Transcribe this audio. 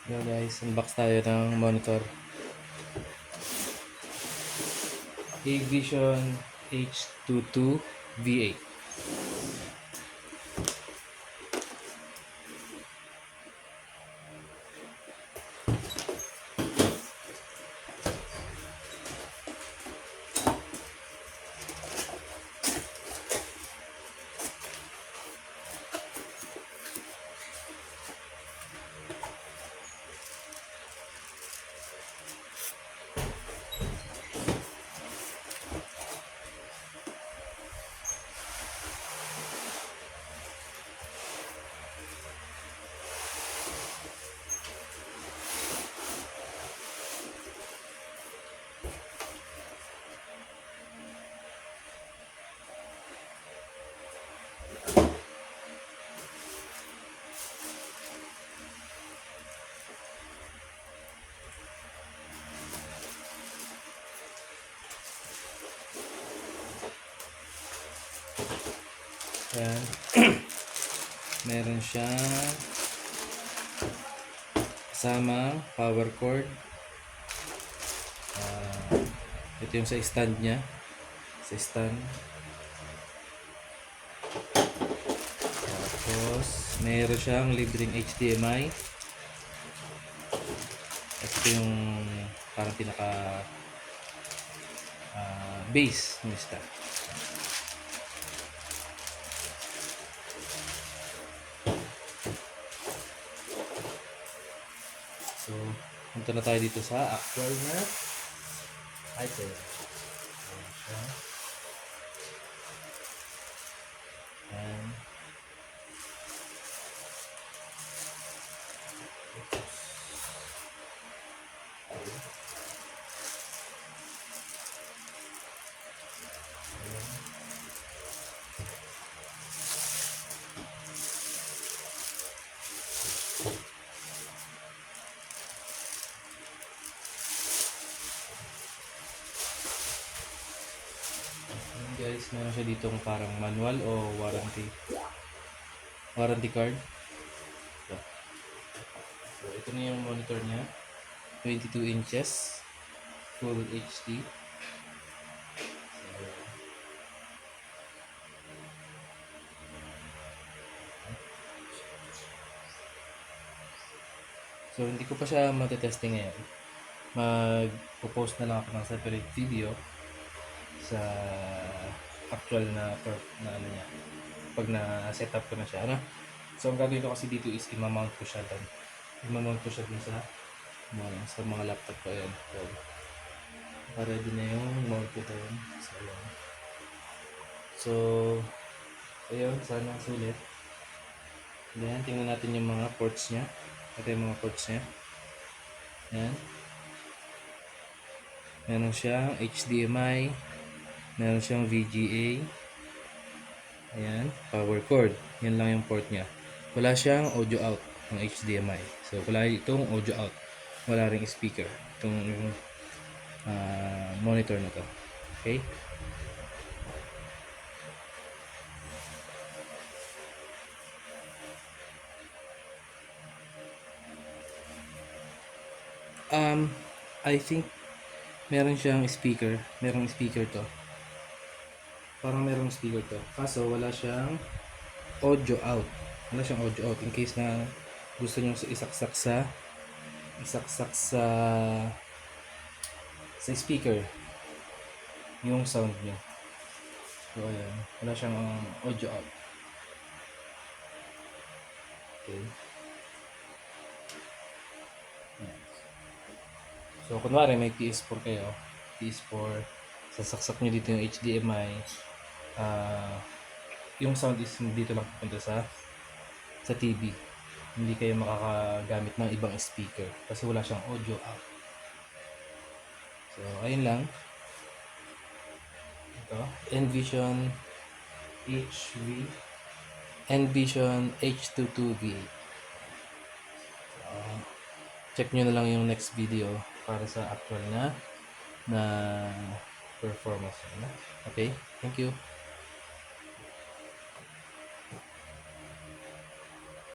Yo guys, unbox tayo ng monitor. A-Vision H22 V8. Ayan. Meron siyang kasamang power cord. Ito yung sa stand niya. Sa stand. Tapos, meron siyang libreng HDMI. At ito yung parang pinaka base ng stand. So, punta na tayo dito sa actual na item. Ayan siya. Ayan. Ayan guys, meron siya ditong parang manual o warranty card. So, ito na yung monitor niya. 22 inches. Full HD. So, hindi ko pa siya matetesting ngayon. Mag-post na lang ako ng separate video sa actual na ano niya. Pag na-setup ko na siya. Ano? So, ang gagawin ko kasi dito is i-mount ko siya doon. I-mount ko siya dun sa mga laptop ko. Ayan. So, ready na yung mount ko doon. So, ayan. So, ayun. Sana sulit. Then, tingnan natin yung mga ports niya. Ito yung mga ports niya. Ayan. Meron siyang HDMI. Meron siyang VGA. Ayan. Power cord. Yan lang yung port niya. Wala siyang audio out ng HDMI. So, wala itong audio out. Wala ring speaker. Itong monitor na to. Okay? I think meron siyang speaker. Merong speaker to. Parang merong speaker to. Kaso wala siyang audio out. Wala siyang audio out. In case na gusto nyo isaksak sa speaker yung sound nyo. So ayan. Wala siyang audio out. Okay. So, kunwari may PS4 kayo, PS4, sasaksak nyo dito yung HDMI, yung sound is dito lang pupunta sa TV. Hindi kayo makakagamit ng ibang speaker kasi wala siyang audio out. So, ayun lang. Ito, Envision H22V8. Check nyo na lang yung next video para sa actual na performance. Okay? Thank you.